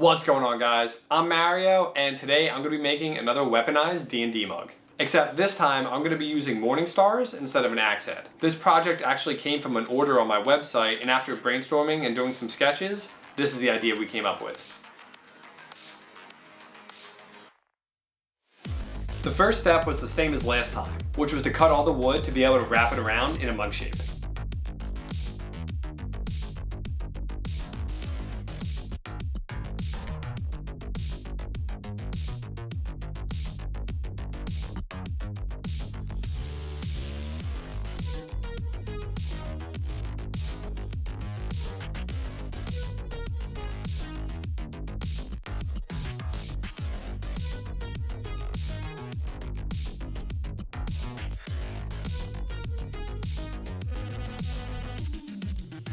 What's going on, guys? I'm Mario, and today I'm going to be making another weaponized D&D mug. Except this time I'm going to be using morning stars instead of an axe head. This project actually came from an order on my website, and after brainstorming and doing some sketches, this is the idea we came up with. The first step was the same as last time, which was to cut all the wood to be able to wrap it around in a mug shape.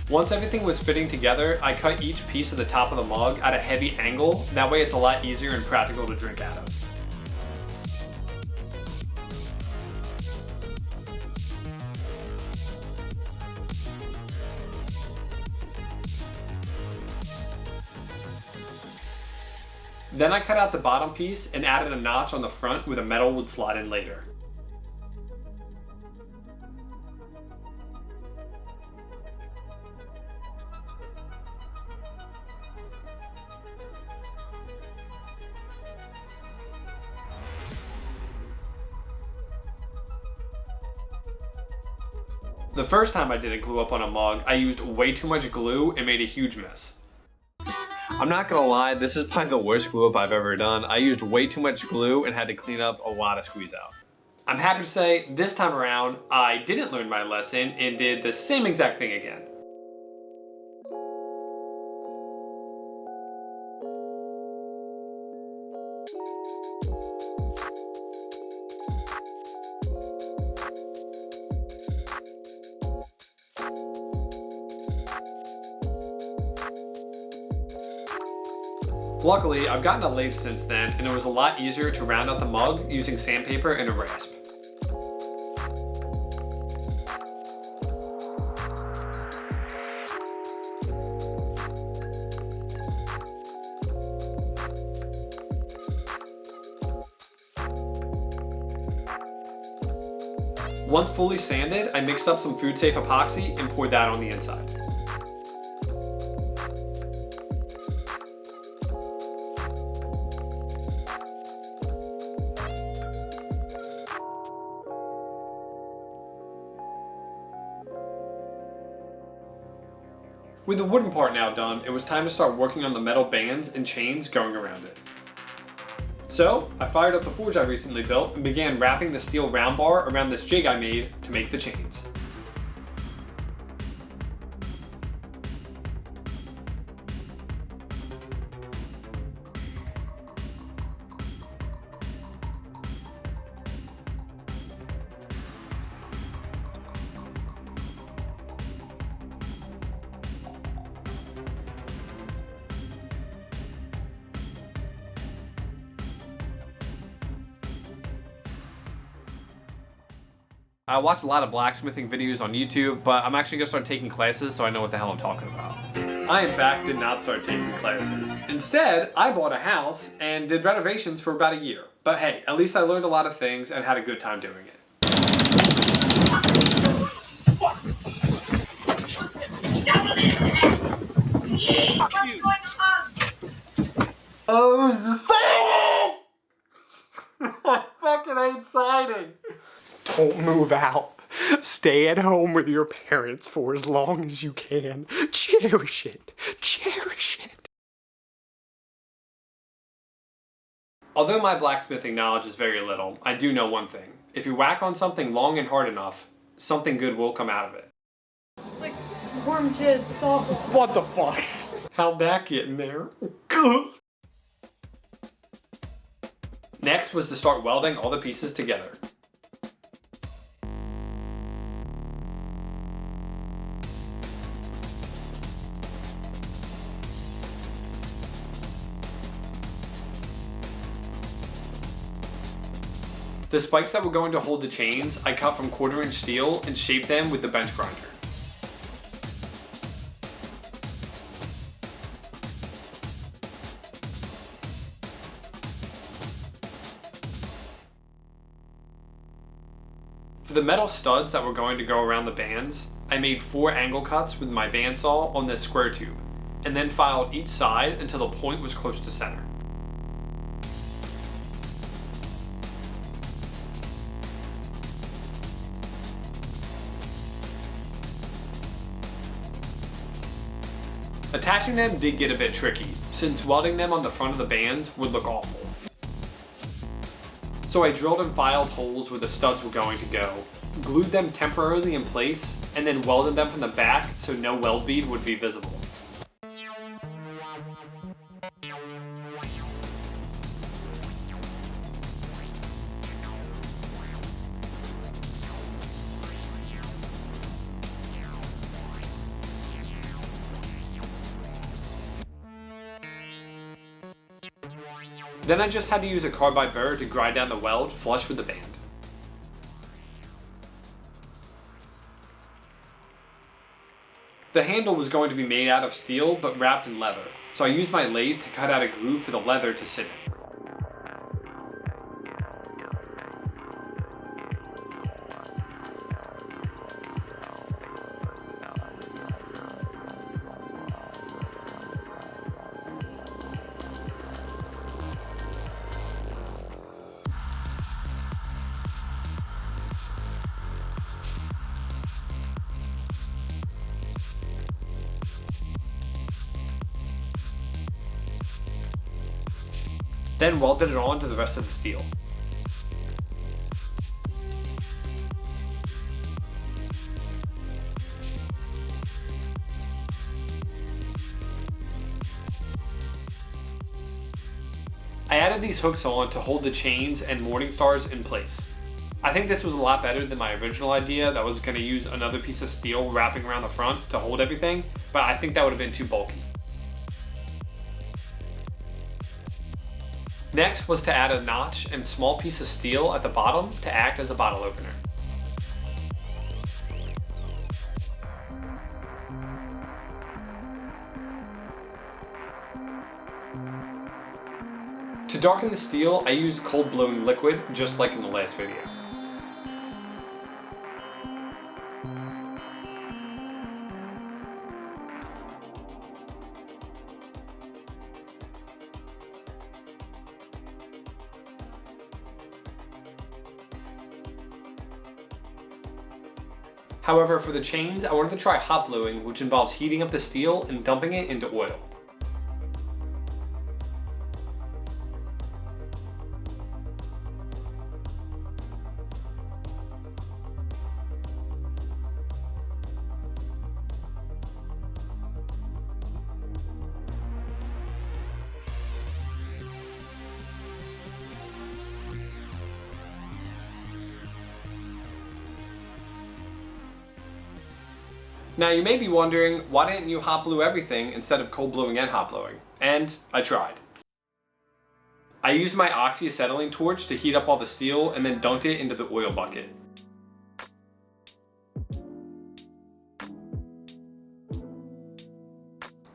Once everything was fitting together, I cut each piece of the top of the mug at a heavy angle. That way it's a lot easier and practical to drink out of. Then I cut out the bottom piece and added a notch on the front where the metal would slide in later. The first time I didn't glue up on a mug, I used way too much glue and made a huge mess. I'm not gonna lie, this is probably the worst glue up I've ever done. I used way too much glue and had to clean up a lot of squeeze out. I'm happy to say, this time around, I didn't learn my lesson and did the same exact thing again. Luckily, I've gotten a lathe since then, and it was a lot easier to round out the mug using sandpaper and a rasp. Once fully sanded, I mixed up some food-safe epoxy and poured that on the inside. With the wooden part now done, it was time to start working on the metal bands and chains going around it. So, I fired up the forge I recently built and began wrapping the steel round bar around this jig I made to make the chains. I watch a lot of blacksmithing videos on YouTube, but I'm actually gonna start taking classes so I know what the hell I'm talking about. I, in fact, did not start taking classes. Instead, I bought a house and did renovations for about a year. But hey, at least I learned a lot of things and had a good time doing it. Oh, it was the siding! I fucking hate siding. Don't move out. Stay at home with your parents for as long as you can. Cherish it. Cherish it. Although my blacksmithing knowledge is very little, I do know one thing. If you whack on something long and hard enough, something good will come out of it. It's like warm jizz. It's awful. What the fuck? How'd that get in there? Next was to start welding all the pieces together. The spikes that were going to hold the chains, I cut from 1/4-inch steel and shaped them with the bench grinder. For the metal studs that were going to go around the bands, I made 4 angle cuts with my bandsaw on this square tube, and then filed each side until the point was close to center. Attaching them did get a bit tricky, since welding them on the front of the band would look awful. So I drilled and filed holes where the studs were going to go, glued them temporarily in place, and then welded them from the back so no weld bead would be visible. Then I just had to use a carbide burr to grind down the weld flush with the band. The handle was going to be made out of steel but wrapped in leather, so I used my lathe to cut out a groove for the leather to sit in. Then welded it on to the rest of the steel. I added these hooks on to hold the chains and morning stars in place. I think this was a lot better than my original idea that was going to use another piece of steel wrapping around the front to hold everything, but I think that would have been too bulky. Next was to add a notch and small piece of steel at the bottom to act as a bottle opener. To darken the steel, I used cold blowing liquid just like in the last video. However, for the chains, I wanted to try hot bluing, which involves heating up the steel and dumping it into oil. Now you may be wondering, why didn't you hot blue everything instead of cold bluing and hot blowing? And I tried. I used my oxyacetylene torch to heat up all the steel and then dunked it into the oil bucket.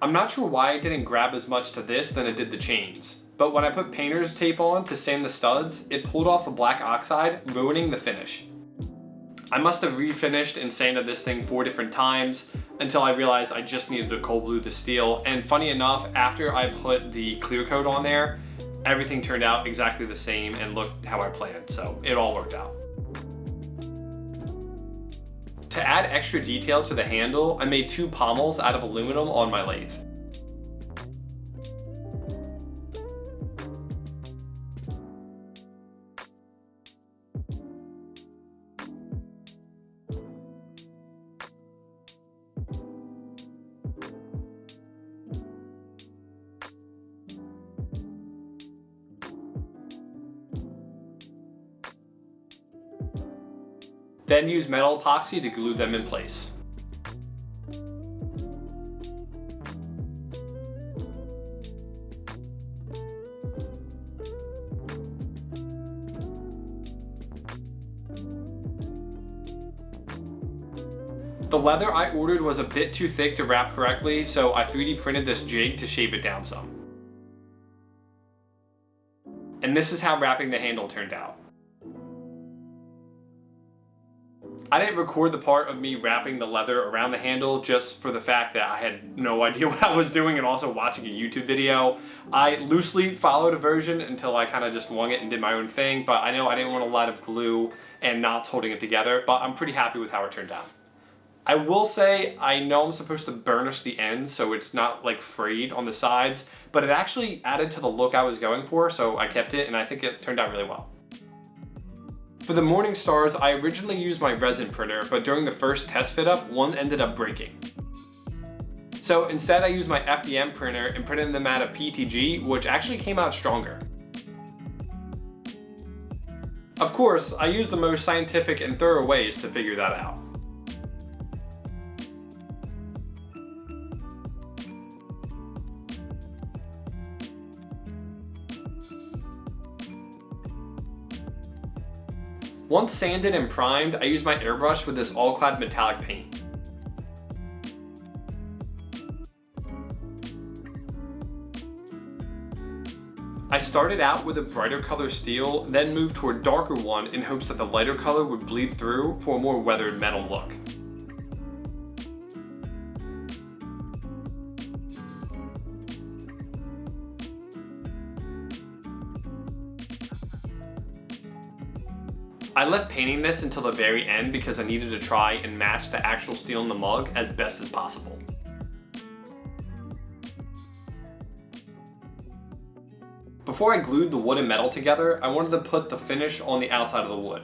I'm not sure why it didn't grab as much to this than it did the chains, but when I put painter's tape on to sand the studs, it pulled off the black oxide, ruining the finish. I must have refinished and sanded this thing 4 different times until I realized I just needed to cold blue the steel, and funny enough, after I put the clear coat on there, everything turned out exactly the same and looked how I planned, so it all worked out. To add extra detail to the handle, I made 2 pommels out of aluminum on my lathe. Then use metal epoxy to glue them in place. The leather I ordered was a bit too thick to wrap correctly, so I 3D printed this jig to shave it down some. And this is how wrapping the handle turned out. I didn't record the part of me wrapping the leather around the handle just for the fact that I had no idea what I was doing and also watching a YouTube video. I loosely followed a version until I kind of just wung it and did my own thing, but I know I didn't want a lot of glue and knots holding it together, but I'm pretty happy with how it turned out. I will say I know I'm supposed to burnish the ends so it's not like frayed on the sides, but it actually added to the look I was going for, so I kept it and I think it turned out really well. For the Morning Stars, I originally used my resin printer, but during the first test fit up, one ended up breaking. So instead I used my FDM printer and printed them out of PTG, which actually came out stronger. Of course, I used the most scientific and thorough ways to figure that out. Once sanded and primed, I used my airbrush with this all-clad metallic paint. I started out with a brighter color steel, then moved to a darker one in hopes that the lighter color would bleed through for a more weathered metal look. I left painting this until the very end because I needed to try and match the actual steel in the mug as best as possible. Before I glued the wood and metal together, I wanted to put the finish on the outside of the wood.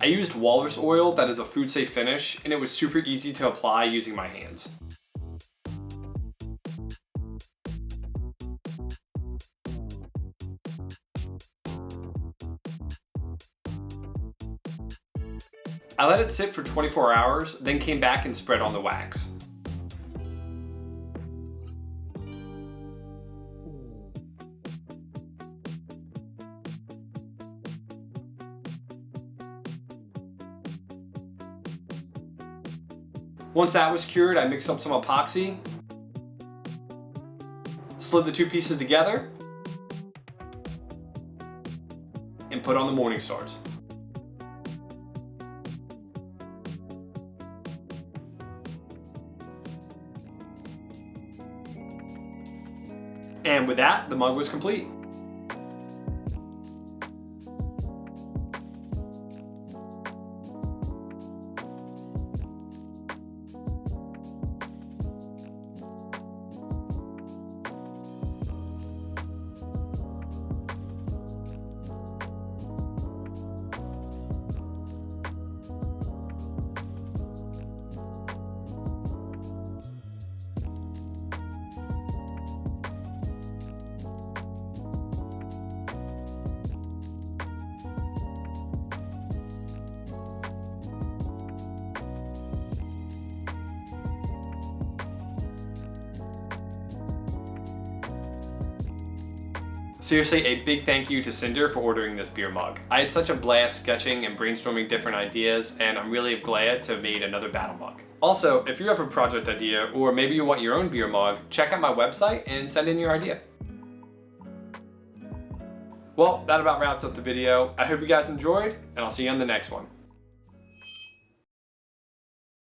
I used walrus oil that is a food safe finish, and it was super easy to apply using my hands. I let it sit for 24 hours, then came back and spread on the wax. Once that was cured, I mixed up some epoxy, slid the two pieces together, and put on the Morning Stars. And with that, the mug was complete. Seriously, a big thank you to Cinder for ordering this beer mug. I had such a blast sketching and brainstorming different ideas, and I'm really glad to have made another battle mug. Also, if you have a project idea, or maybe you want your own beer mug, check out my website and send in your idea. Well, that about wraps up the video. I hope you guys enjoyed, and I'll see you on the next one.